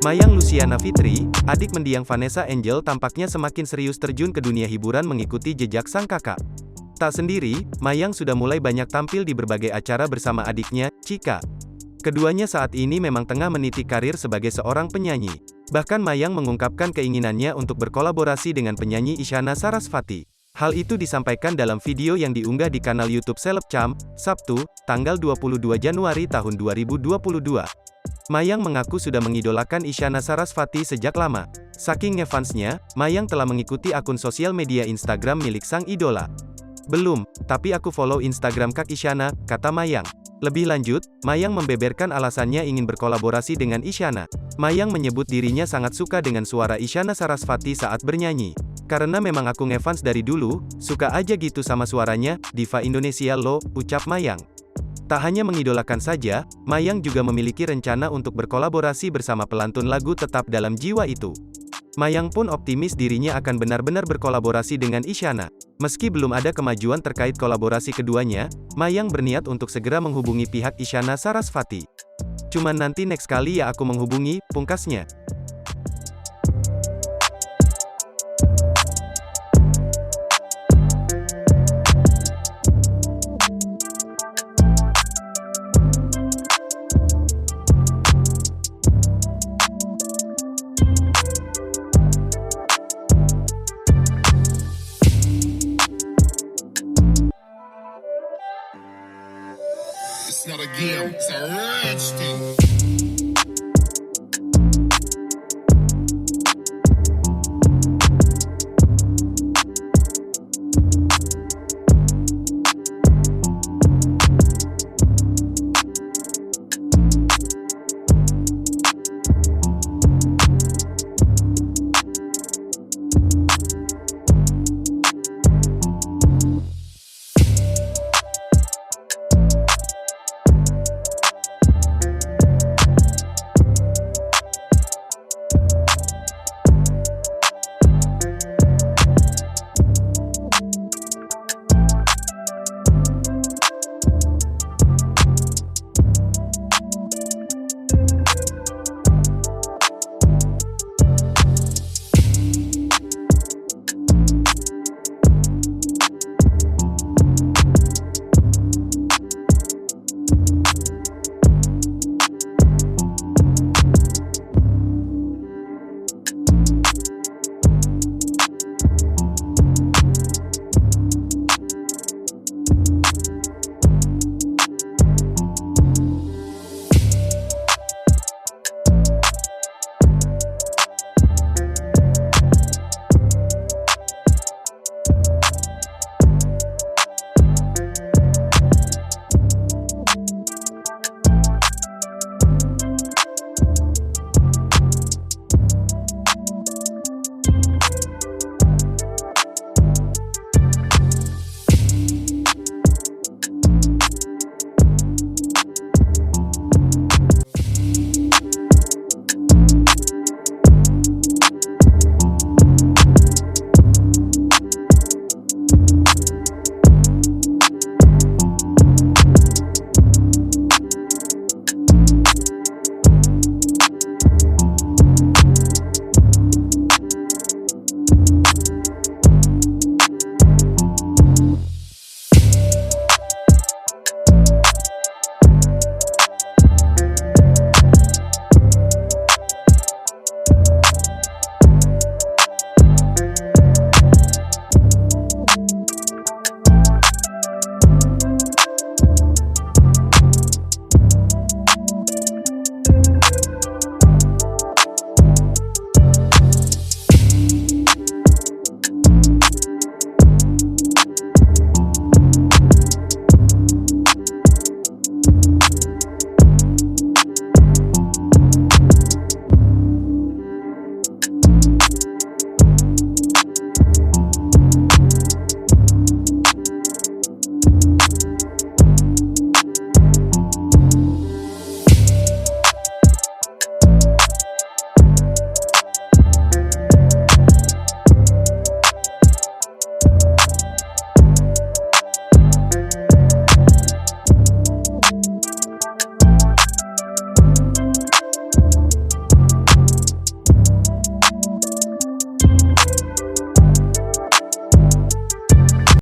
Mayang Luciana Fitri, adik mendiang Vanessa Angel tampaknya semakin serius terjun ke dunia hiburan mengikuti jejak sang kakak. Tak sendiri, Mayang sudah mulai banyak tampil di berbagai acara bersama adiknya, Chika. Keduanya saat ini memang tengah meniti karir sebagai seorang penyanyi. Bahkan Mayang mengungkapkan keinginannya untuk berkolaborasi dengan penyanyi Isyana Sarasvati. Hal itu disampaikan dalam video yang diunggah di kanal YouTube Selebcam, Sabtu, tanggal 22 Januari tahun 2022. Mayang mengaku sudah mengidolakan Isyana Sarasvati sejak lama. Saking ngefansnya, Mayang telah mengikuti akun sosial media Instagram milik sang idola. "Belum, tapi aku follow Instagram Kak Isyana," kata Mayang. Lebih lanjut, Mayang membeberkan alasannya ingin berkolaborasi dengan Isyana. Mayang menyebut dirinya sangat suka dengan suara Isyana Sarasvati saat bernyanyi. "Karena memang aku ngefans dari dulu, suka aja gitu sama suaranya, diva Indonesia loh," ucap Mayang. Tak hanya mengidolakan saja, Mayang juga memiliki rencana untuk berkolaborasi bersama pelantun lagu Tetap Dalam Jiwa itu. Mayang pun optimis dirinya akan benar-benar berkolaborasi dengan Isyana. Meski belum ada kemajuan terkait kolaborasi keduanya, Mayang berniat untuk segera menghubungi pihak Isyana Sarasvati. "Cuman nanti next kali ya aku menghubungi," pungkasnya. It's not a game, it's a rich thing.